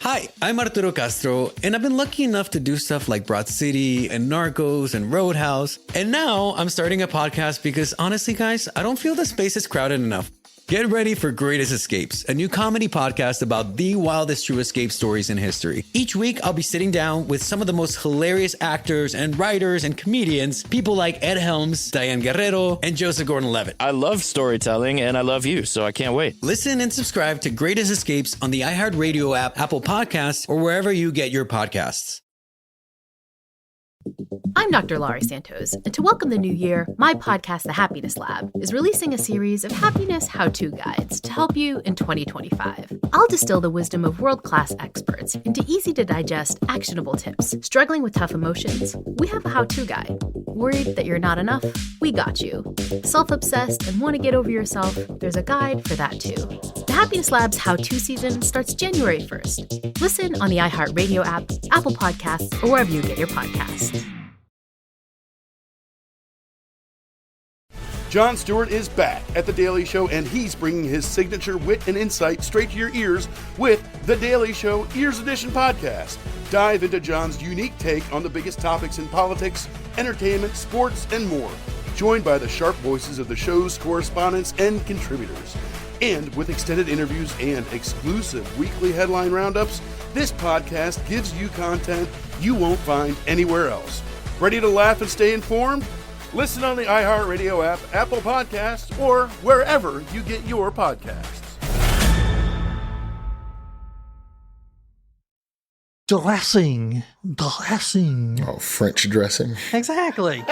Hi, I'm Arturo Castro, and I've been lucky enough to do stuff like Broad City and Narcos and Roadhouse. And now I'm starting a podcast because honestly, guys, I don't feel the space is crowded enough. Get ready for Greatest Escapes, a new comedy podcast about the wildest true escape stories in history. Each week, I'll be sitting down with some of the most hilarious actors and writers and comedians, people like Ed Helms, Diane Guerrero, and Joseph Gordon-Levitt. I love storytelling, and I love you, so I can't wait. Listen and subscribe to Greatest Escapes on the iHeartRadio app, Apple Podcasts, or wherever you get your podcasts. I'm Dr. Laurie Santos, and to welcome the new year, my podcast, The Happiness Lab, is releasing a series of happiness how-to guides to help you in 2025. I'll distill the wisdom of world-class experts into easy-to-digest, actionable tips. Struggling with tough emotions? We have a how-to guide. Worried that you're not enough? We got you. Self-obsessed and want to get over yourself? There's a guide for that too. The Happiness Lab's how-to season starts January 1st. Listen on the iHeartRadio app, Apple Podcasts, or wherever you get your podcasts. Jon Stewart is back at The Daily Show, and he's bringing his signature wit and insight straight to your ears with The Daily Show Ears Edition podcast. Dive into Jon's unique take on the biggest topics in politics, entertainment, sports, and more. Joined by the sharp voices of the show's correspondents and contributors. And with extended interviews and exclusive weekly headline roundups, this podcast gives you content you won't find anywhere else. Ready to laugh and stay informed? Listen on the iHeartRadio app, Apple Podcasts, or wherever you get your podcasts. Dressing. Oh, French dressing. Exactly.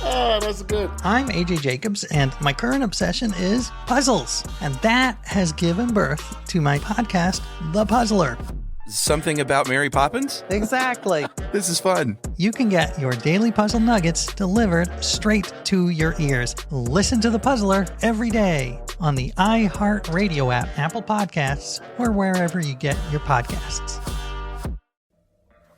Oh, that's good. I'm AJ Jacobs, and my current obsession is puzzles. And that has given birth to my podcast, The Puzzler. Something about Mary Poppins? Exactly. This is fun. You can get your daily puzzle nuggets delivered straight to your ears. Listen to The Puzzler every day on the iHeartRadio app, Apple Podcasts, or wherever you get your podcasts.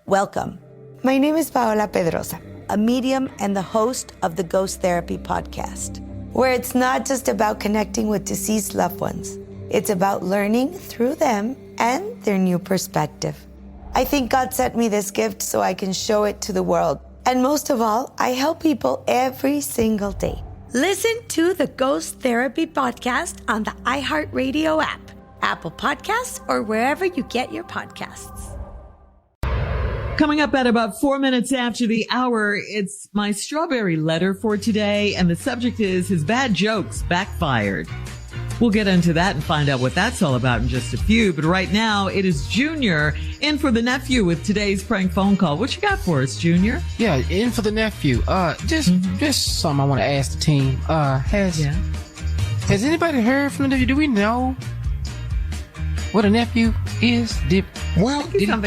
Welcome. My name is Paola Pedrosa, a medium and the host of the Ghost Therapy podcast, where it's not just about connecting with deceased loved ones. It's about learning through them and their new perspective. I think God sent me this gift so I can show it to the world. And most of all, I help people every single day. Listen to the Ghost Therapy podcast on the iHeartRadio app, Apple Podcasts, or wherever you get your podcasts. Coming up at about 4 minutes after the hour, it's my strawberry letter for today, and the subject is his bad jokes backfired. We'll get into that and find out what that's all about in just a few. But right now, it is Junior in for the nephew with today's prank phone call. What you got for us, Junior? Yeah, in for the nephew. Just something I want to ask the team. Has anybody heard from the nephew? Do we know what a nephew is?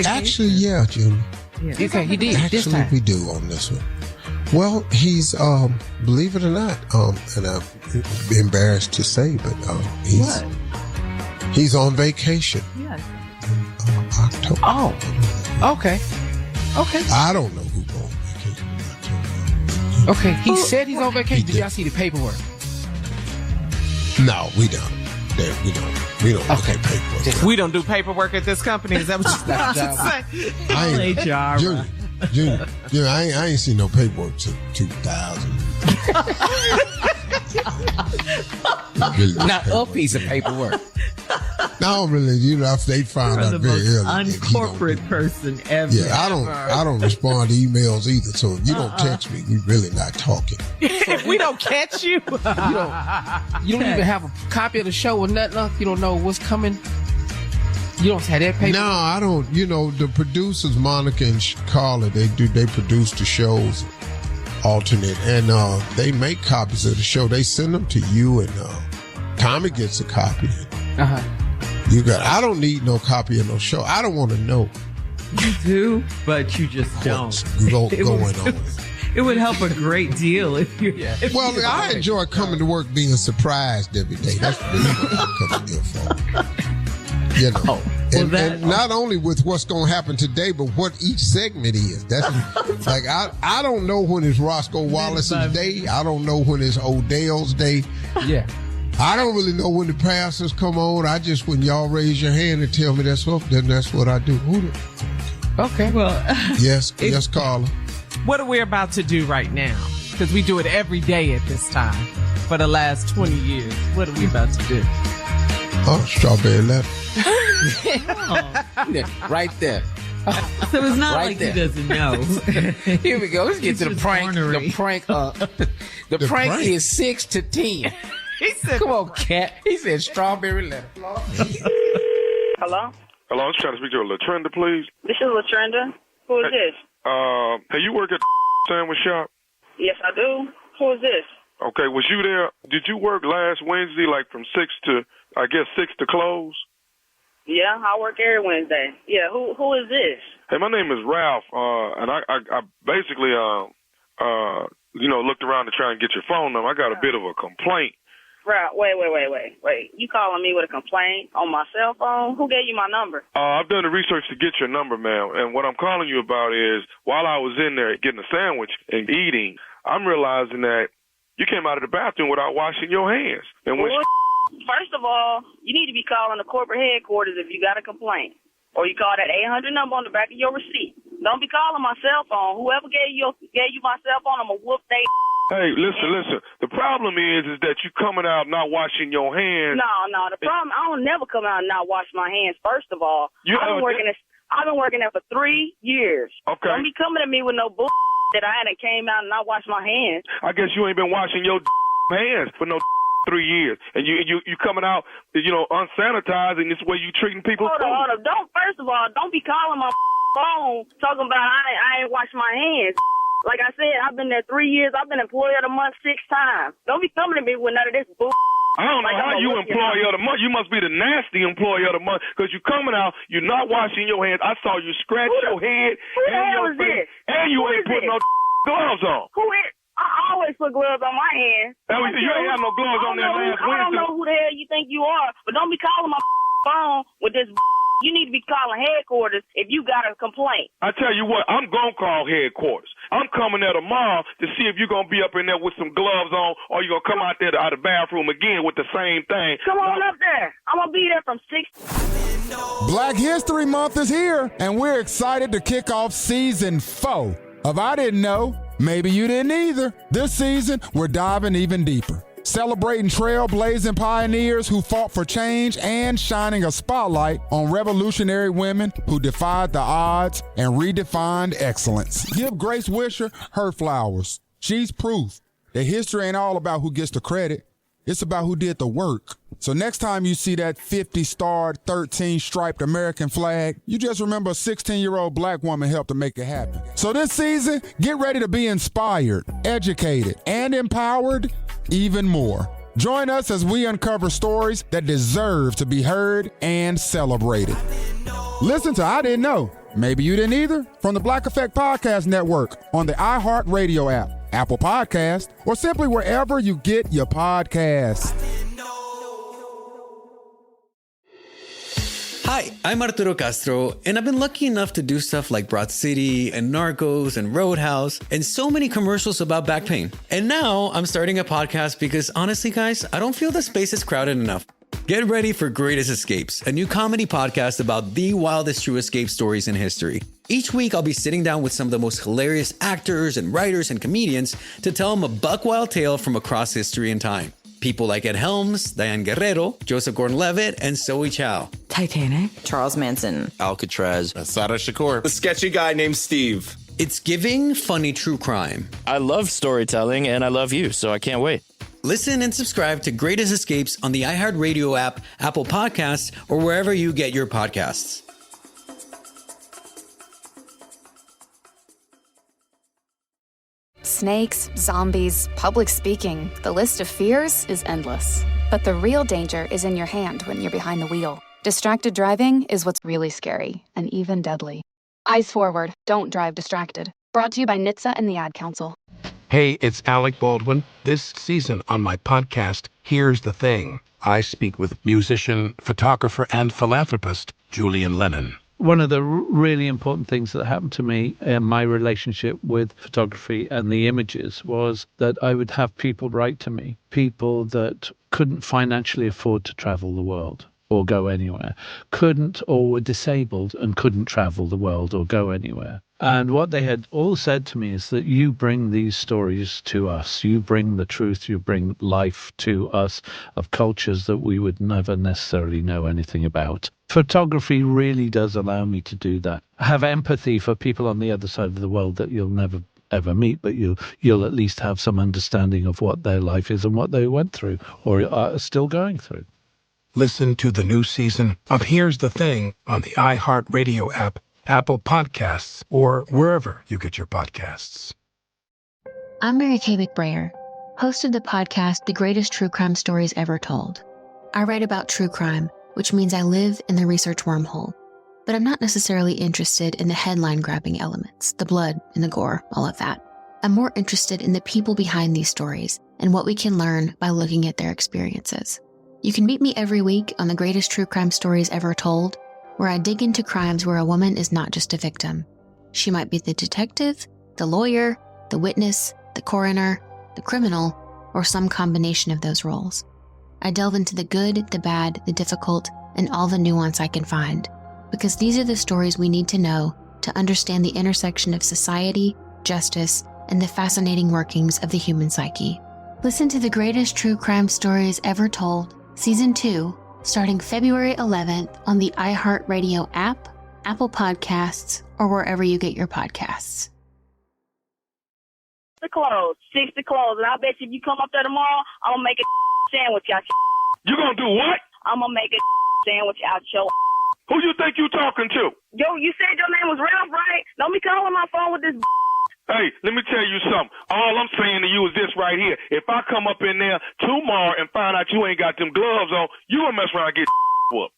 Actually, yeah, Junior. Yeah. Okay, he did. Actually, this time. We do on this one. Well, he's, believe it or not, and I'm embarrassed to say, but he's on vacation. Yes. October. Oh, okay. I don't know who's on vacation. Okay, he said he's on vacation. Did y'all see the paperwork? No, we don't. We don't look at paperwork. We don't do paperwork at this company. Is that what you're trying to say? Junior, I ain't seen no paperwork since 2000. Not a piece of paperwork. No, really, they found out very early. Uncorporate person ever. Yeah, I don't respond to emails either. So if you don't text me, we really not talking. If we don't catch you, you don't even have a copy of the show or nothing. You don't know what's coming. You don't have that paper? No, I don't. You know, the producers, Monica and Carla, they produce the shows alternate, and they make copies of the show. They send them to you, and Tommy gets a copy. I don't need no copy of no show. I don't want to know. You do, but you just don't. What's going on? It would help a great deal if you. Well, I enjoy coming to work being surprised every day. That's really what I'm coming here for. You know, and not only with what's going to happen today, but what each segment is. That's like I don't know when it's Roscoe Wallace's day. I don't know when it's Odell's day. Yeah. I don't really know when the pastors come on. I just, when y'all raise your hand and tell me that's what, then that's what I do. Okay. Well, yes, Carla. What are we about to do right now? Because we do it every day at this time for the last 20 years. What are we about to do? Oh, strawberry letter. Right there. so it's not Right like there. he doesn't know. Here we go. Let's get to the just prank. ornery. The prank is 6 to 10. He said, Come on, cat. He said strawberry letter. Hello? Hello, I was trying to speak to LaTrenda, please. This is LaTrenda. Who is this? Hey, you work at the sandwich shop? Yes, I do. Who is this? Okay, was you there? Did you work last Wednesday, like from 6 to close? Yeah, I work every Wednesday. Yeah, who is this? Hey, my name is Ralph, and I basically, looked around to try and get your phone number. I got a bit of a complaint. Right, wait. You calling me with a complaint on my cell phone? Who gave you my number? I've done the research to get your number, ma'am, and what I'm calling you about is while I was in there getting a sandwich and eating, I'm realizing that you came out of the bathroom without washing your hands. And when First of all, you need to be calling the corporate headquarters if you got a complaint. Or you call that 800 number on the back of your receipt. Don't be calling my cell phone. Whoever gave you my cell phone, I'm going to whoop they. Hey, listen. The problem is that you coming out not washing your hands. No. The problem, I don't never come out and not wash my hands. First of all, I've been working there for 3 years. Okay. Don't be coming at me with no bull that I hadn't came out and not washed my hands. I guess you ain't been washing your hands for no 3 years, and you coming out, unsanitized, and this way you treating people. Hold on. First of all, don't be calling my phone talking about I ain't washed my hands. Like I said, I've been there 3 years. I've been employee of the month 6 times. Don't be coming to me with none of this bull. I don't know how you employee of the month. You must be the nasty employee of the month because you coming out, you're not washing your hands. I saw you scratch your head and your face, and you ain't putting no gloves on. Who is? I always put gloves on my hands. You ain't have no gloves on there last Wednesday. I don't know who the hell you think you are, but don't be calling my phone with this. You need to be calling headquarters if you got a complaint. I tell you what, I'm going to call headquarters. I'm coming there tomorrow to see if you're going to be up in there with some gloves on or you're going to come out there out of the bathroom again with the same thing. Come on up there. I'm going to be there from 6. Black History Month is here, and we're excited to kick off Season 4 of I Didn't Know, Maybe You Didn't Either. This season, we're diving even deeper, celebrating trailblazing pioneers who fought for change and shining a spotlight on revolutionary women who defied the odds and redefined excellence. Give Grace Wisher her flowers. She's proof that history ain't all about who gets the credit. It's about who did the work. So next time you see that 50-starred, 13-striped American flag, you just remember a 16-year-old black woman helped to make it happen. So this season, get ready to be inspired, educated, and empowered even more. Join us as we uncover stories that deserve to be heard and celebrated. Listen to I Didn't Know, Maybe You Didn't Either from the Black Effect Podcast Network on the iHeartRadio app, Apple Podcast, or simply wherever you get your podcasts. Hi, I'm Arturo Castro, and I've been lucky enough to do stuff like Broad City and Narcos and Roadhouse and so many commercials about back pain. And now I'm starting a podcast because honestly, guys, I don't feel the space is crowded enough. Get ready for Greatest Escapes, a new comedy podcast about the wildest true escape stories in history. Each week, I'll be sitting down with some of the most hilarious actors and writers and comedians to tell them a buck-wild tale from across history and time. People like Ed Helms, Diane Guerrero, Joseph Gordon-Levitt, and Zoe Chow. Titanic, Charles Manson, Alcatraz, Sada Shakur, the sketchy guy named Steve. It's giving funny true crime. I love storytelling, and I love you, so I can't wait. Listen and subscribe to Greatest Escapes on the iHeartRadio app, Apple Podcasts, or wherever you get your podcasts. Snakes, zombies, public speaking. The list of fears is endless. But the real danger is in your hand when you're behind the wheel. Distracted driving is what's really scary and even deadly. Eyes forward. Don't drive distracted. Brought to you by NHTSA and the Ad Council. Hey, it's Alec Baldwin. This season on my podcast, Here's the Thing, I speak with musician, photographer, and philanthropist Julian Lennon. one of the really important things that happened to me in my relationship with photography and the images was that I would have people write to me, people that couldn't financially afford to travel the world or go anywhere, couldn't or were disabled and couldn't travel the world or go anywhere. And what they had all said to me is that you bring these stories to us. You bring the truth, you bring life to us of cultures that we would never necessarily know anything about. Photography really does allow me to do that. Have empathy for people on the other side of the world that you'll never ever meet, but you'll at least have some understanding of what their life is and what they went through or are still going through. Listen to the new season of Here's the Thing on the iHeartRadio app, Apple Podcasts, or wherever you get your podcasts. I'm Mary Kay McBrayer, host of the podcast The Greatest True Crime Stories Ever Told. I write about true crime, which means I live in the research wormhole. But I'm not necessarily interested in the headline-grabbing elements, the blood and the gore, all of that. I'm more interested in the people behind these stories and what we can learn by looking at their experiences. You can meet me every week on The Greatest True Crime Stories Ever Told, where I dig into crimes where a woman is not just a victim. She might be the detective, the lawyer, the witness, the coroner, the criminal, or some combination of those roles. I delve into the good, the bad, the difficult, and all the nuance I can find, because these are the stories we need to know to understand the intersection of society, justice, and the fascinating workings of the human psyche. Listen to The Greatest True Crime Stories Ever Told, Season 2, starting February 11th on the iHeartRadio app, Apple Podcasts, or wherever you get your podcasts. The clothes, 60 clothes, and I bet you if you come up there tomorrow, I'm gonna make a sandwich out your. You gonna do what? I'm gonna make a sandwich out your. Who you think you talking to? Yo, you said your name was Ralph, right? Don't be calling my phone with this. Hey, let me tell you something. All I'm saying to you is this right here. If I come up in there tomorrow and find out you ain't got them gloves on, you gonna mess around and get whooped.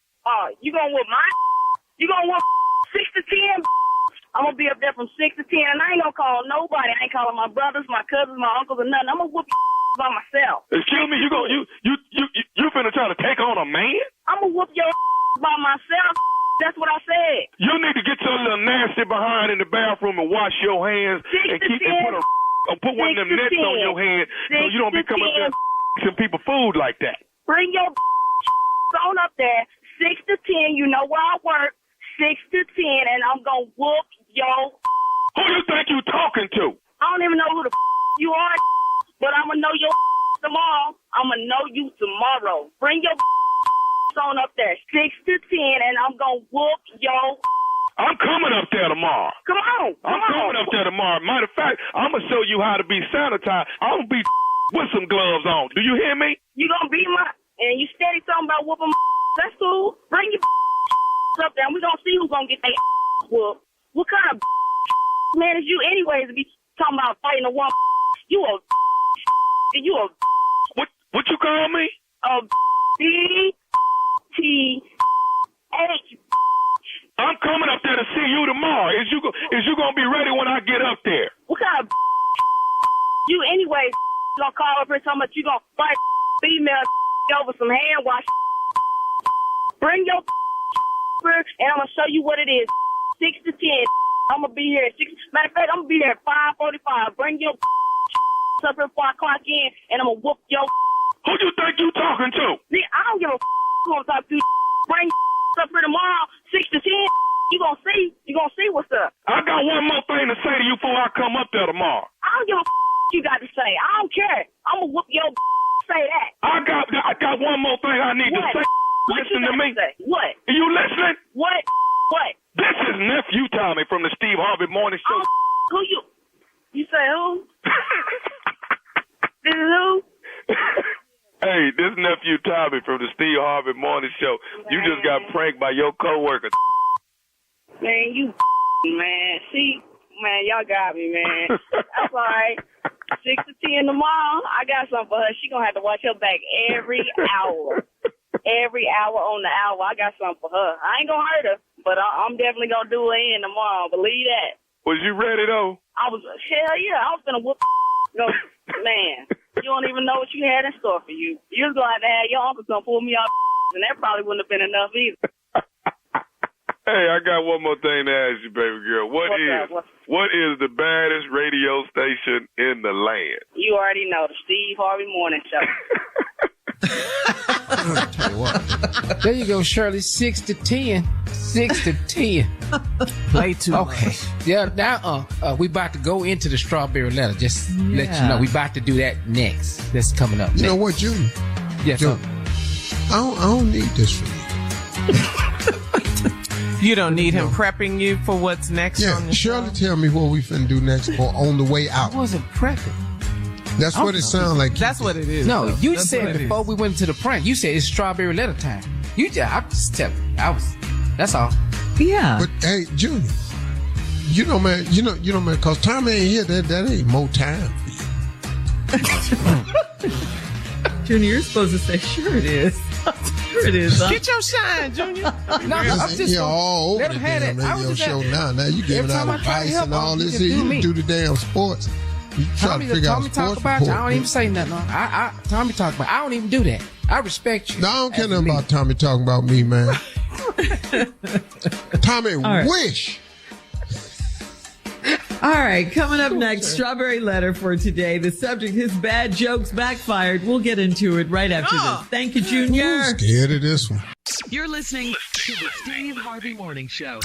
You gonna whoop mine? You gonna whoop 6 to 10? I'm gonna be up there from 6 to 10, and I ain't gonna call nobody. I ain't calling my brothers, my cousins, my uncles, or nothing. I'm gonna whoop by myself. Excuse me, you finna try to take on a man? I'm gonna whoop your by myself. That's what I said. You need to get your little nasty behind in the bathroom and wash your hands and put one of them nets on your hand so you don't be coming up there some people food like that. Bring your on up there, 6 to 10. You know where I work, 6 to 10, and I'm gonna whoop your. Who you think you talking to? I don't even know who the you are, but I'm gonna know your tomorrow. I'm gonna know you tomorrow. Bring your on up there, 6 to 10, and I'm gonna whoop your. I'm coming up there tomorrow. Come on. I'm coming up there tomorrow. Matter of fact, I'm gonna show you how to be sanitized. I'm gonna be with some gloves on. Do you hear me? You gonna be my, and you steady talking about whooping. That's cool. Bring your up there, and we gonna see who's gonna get their whooped. What kind of man is you, anyways, to be talking about fighting a woman? You a what you call me? A BTH. I'm coming up there to see you tomorrow. Is you gonna be ready when I get up there? What kind of you, anyways, gonna call up here talking about you gonna fight female over some hand wash? Bring your and I'm gonna show you what it is. 6 to 10. I'm gonna be here at 6. Matter of fact, I'm gonna be there at 5:45. Bring your up here before I clock in, and I'm gonna whoop your. Who you think you talking to? I don't give a who I'm talking to. Bring up here tomorrow, 6 to 10. You gonna see what's up. I got one more thing to say to you before I come up there tomorrow. I don't give a you got to say. I don't care. I'm gonna whoop your. Say that. I got one more thing I need to say. Listen to me. What? Are you listening? What? This is Nephew Tommy from the Steve Harvey Morning Show. Who you? You say who? This is who? Hey, this is Nephew Tommy from the Steve Harvey Morning Show. You just got pranked by your coworker. Man, man. See, man, y'all got me, man. That's all right. 6 to 10 tomorrow. I got something for her. She gonna have to watch her back every hour. Every hour on the hour. I got something for her. I ain't gonna hurt her, but I'm definitely gonna do her in tomorrow. Believe that. Was you ready though? Hell yeah. I was gonna whoop. No, man. You don't even know what you had in store for you. You was gonna have to have your uncle come pull me out, and that probably wouldn't have been enough either. Hey, I got one more thing to ask you, baby girl. What is the baddest radio station in the land? You already know, the Steve Harvey Morning Show. There you go, Shirley. 6 to 10. 6 to 10. Play too Okay. much. Yeah, now we about to go into the strawberry letter. Just let you know. We about to do that next. That's coming up. You know what, Junior? Yes, Junior, I don't need this from you. You don't need him prepping you for what's next on the Shirley, show? tell me what we finna do next or on the way out. I wasn't prepping. That's what it sounds like. That's what it is. No, though. you That's said what it before is. we went to the prank, you said it's strawberry letter time. I'm just telling you. That's all. Yeah. But hey, Junior, you know, man, cause Tommy ain't here. That ain't more time for you. Junior, you're supposed to say, sure it is. Sure it is. Huh? Get your shine, Junior. No, I'm just all over the damn radio show now. Now you giving out advice and all this. You do the damn sports. You try to figure out Tommy talk sports about you. I report. don't even say nothing. Tommy talk about. I don't even do that. I respect you. No, I don't care nothing about Tommy talking about me, man. Tommy right. wish. All right, coming up next, strawberry letter for today. The subject, his bad jokes backfired. We'll get into it right after this. Thank you, Junior. I'm scared of this one. You're listening to the Steve Harvey Morning Show.